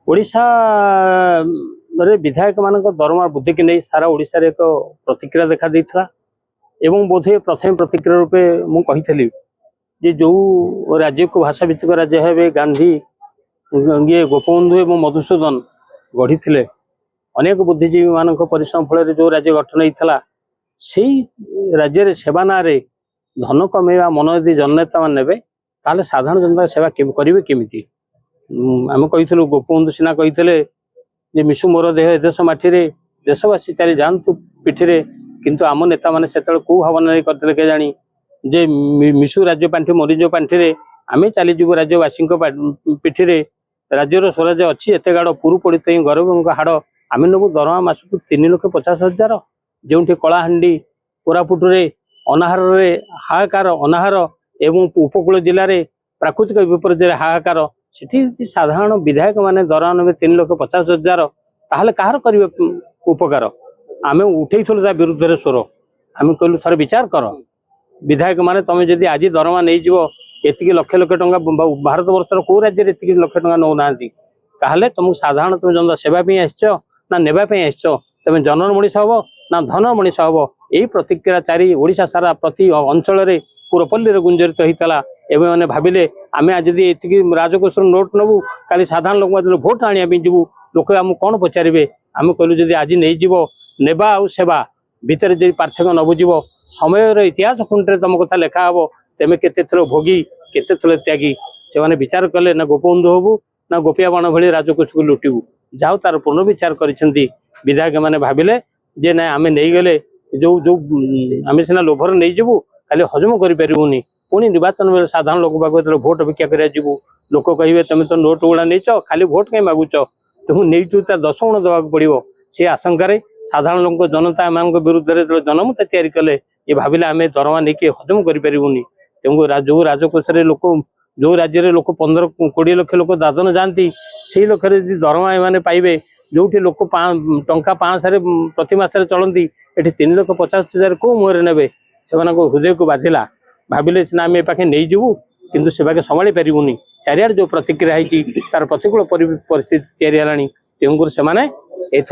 ओडिशा रे विधायक मान दरमा बुद्धि की नहीं सारा ओडिशा रे एक प्रतिक्रिया देखा देता एवं बोधे प्रथम प्रतिक्रिया रूपे मुझे जे जो राज्य को भाषा भित्तिक राज्य है गांधी ये गोपबंधु एवं मधुसूदन गढ़ी थे अनेक बुद्धिजीवी मान परिश्रम फल जो राज्य गठन होता से राज्य सेवा ना धन कमेवा मन यदि जननेता मान ने साधारण जनता सेवा करेंगे केमी आम कही गोपबंधु सिन्हा कही मिशु मोर देह देश माटी देशवासी चारि जातु पिठी किंतु आम नेता मैंने से कौ भावना करते के जानी जे मिशु राज्य पांठि मरीज पांठि आम चलीजु राज्यवासी पिठी राज्यर स्वराज्य अच्छी एत गाड़ पुरु पड़ित गरीब हाड़ आम नबू दरमा मासक 3,50,000 जो कलाहांडी कोरापुट अनाहार हाहाकार अनाहार एवं उपकूल जिले में प्राकृतिक विपरीत हाहाकार सेठी साधारण विधायक माने दरमा ने 3,50,000 ताहले कहार करिवे उपकार आम उठेइथल विरुद्ध रे स्वर आम कहलु थर विचार कर विधायक माने तमे जदि आज दरमा नहीं जीवो एतिकी लक्ष लक्ष टंका भारत वर्षर को राज्य रे एतिकी लक्ष टंका नौ नांती ताहले तुम साधारण तुम जनता सेवा पे आछो ना नेबा पे आछो तमे जनर मनीष हबो ना धन मनीष हबो यही प्रतिक्रिया चारि ओडिशा सारा प्रति अंचल रे पुरपल्ली रे गुंजरित होइतला एवं माने भाबिले आमे आज जदि एतिकी राजकोष नोट नबु काली साधारण लोक मधे भोट आनिया पे जीवु लोक आम कौन पचारे आम कहलु जदि आज नहीं जीव नेबा आ सेवा भितर जदि पार्थक्य न बुझीब समय इतिहास खुंटे तुम कथा लेखा हे तेमे केते थर भोगी केते थर त्यागी से माने विचार कले ना गोपबंधु हबु ना गोपिया बाण भली राजकोष को लुटिबु जाओ तार पूर्ण विचार करिसेंती विधायक माने भाबिले जे ना आमे नहीं गले जो जो आमे सिना लोभर नहीं जीवु खाली हजम करि परिबुनी पुणी निर्वाचन बेले साधारण लोक पाक भोट भिक्षा करा जीवु लोक कहे तुम तो नोट गुड़ा नहीं खाली भोट कहीं मागुच तुम नहीं 10 गुण देवा पड़ो से आशंकार साधारण लोक जनता मान विरुद्ध में जनमत तैयारी कले ये भाविले आम दरमा नहीं हजम करूनी तेणु जो राजकोष लोक जो राज्य में लोक 15-20 लक्ष लोक दादन जाती से लक्ष दरमा मैंने पाइबे जो लोक टंका 500 प्रति मास चलती ये 3,50,000 कौ मुहर ने से हृदय को बाधिला भाविले सीना आम पाखे नहीं जीवु किंतु से बाके संभाली पारूनी चारिआड जो प्रतिक्रिया होती तार प्रतिकूल परिस्थिति या तेणुकर से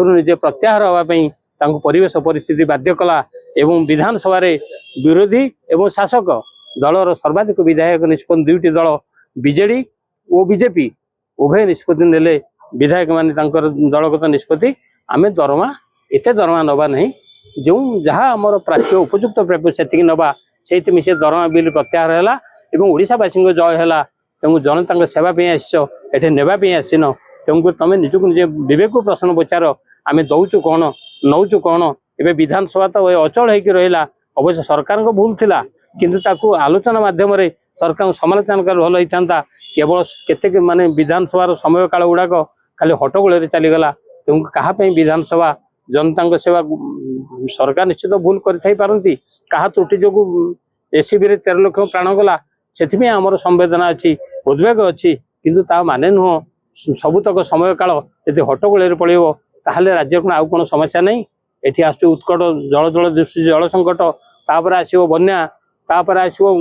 निजे प्रत्याहार हाँपाई परिवेश परिस्थिति बाध्य कला एवं विधानसभा विरोधी एवं शासक दलर सर्वाधिक विधायक निष्पत्ति दुईटी दल बीजेडी और बीजेपी उभय निष्पत्ति नेले विधायक माने दलगत निष्पत्ति आम दरमा एत दरमा नवा नहीं जो जहाँ आमर प्राप्य उपयुक्त प्राप्य से नवा से दरमा बिल प्रत्याहार है एवं ओडिशावासी जय है तेणु जनता सेवा ये नेबा आसीन तेणुक तुम निजक निजे विवेक प्रश्न पचार आम दौचु कौन नौचु कौन ए विधानसभा तो अचल होगा अवश्य सरकार भूल थिला किंतु ताकू आलोचना माध्यम सरकार समालोचना कर भल होता केवल केते माने विधानसभा समय काल गुड़ाक खाली हट्टगोल चलीगला तेणु क्या विधानसभा जनता सेवा सरकार निश्चित भूल करती क्या त्रुटि जो एसीबी 13 लक्ष प्राण गला से आमर संवेदना अच्छी उद्वेग अच्छी किंतु ता माने नुह सबुतक समय काल यदि हट्टगोल पड़ो ताहले राज्य को आउ कौन समस्या नहीं एठी आसु उत्कट जल जल दिशु जल संकट तापर आसो बन्या तापर आसो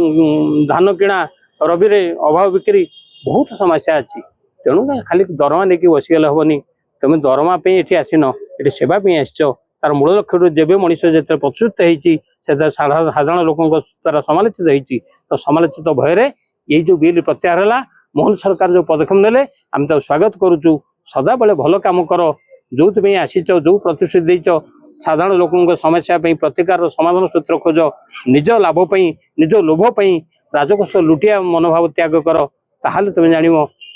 धान किणा रवि अभाव बिक्री बहुत समस्या अच्छी तेणु खाली दरमा नहीं बसीगले हेनी तुम दरमा ये आसीन ये सेवा आसच तार मूल लक्ष्य जब मनीष जो प्रस्तुत होती साधारण लोक समालोचित होती तो समालोचित भय ये जो बिल प्रत्याहार है मोहन सरकार जो पदक्षेप नेले आम तो स्वागत करुचु सदा बेले भल काम कर जो तुम्हें आसीच जो प्रतिश्रुति देच साधारण लोक समस्या प्रतिकार समाधान सूत्र खोज निज लाभपाई निज लोभपाई राजकोष लुटिया मनोभाव त्याग कर ताहले तुम जान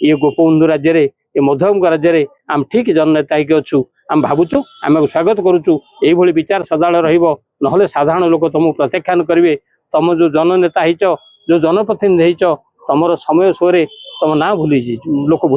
ये गोपबंधु राज्य रे ये मध्यम राज्य रे आम ठीक जननेता अच्छु आम भावुचु आम स्वागत करुचु यही विचार सदाବେଳେ रहिबो नहले साधारण लोक तुम प्रत्याख्यान करेंगे तुम जो जननेता जो जनप्रतिनिधि तुम समय शोरे तुम ना भूली लोक भूली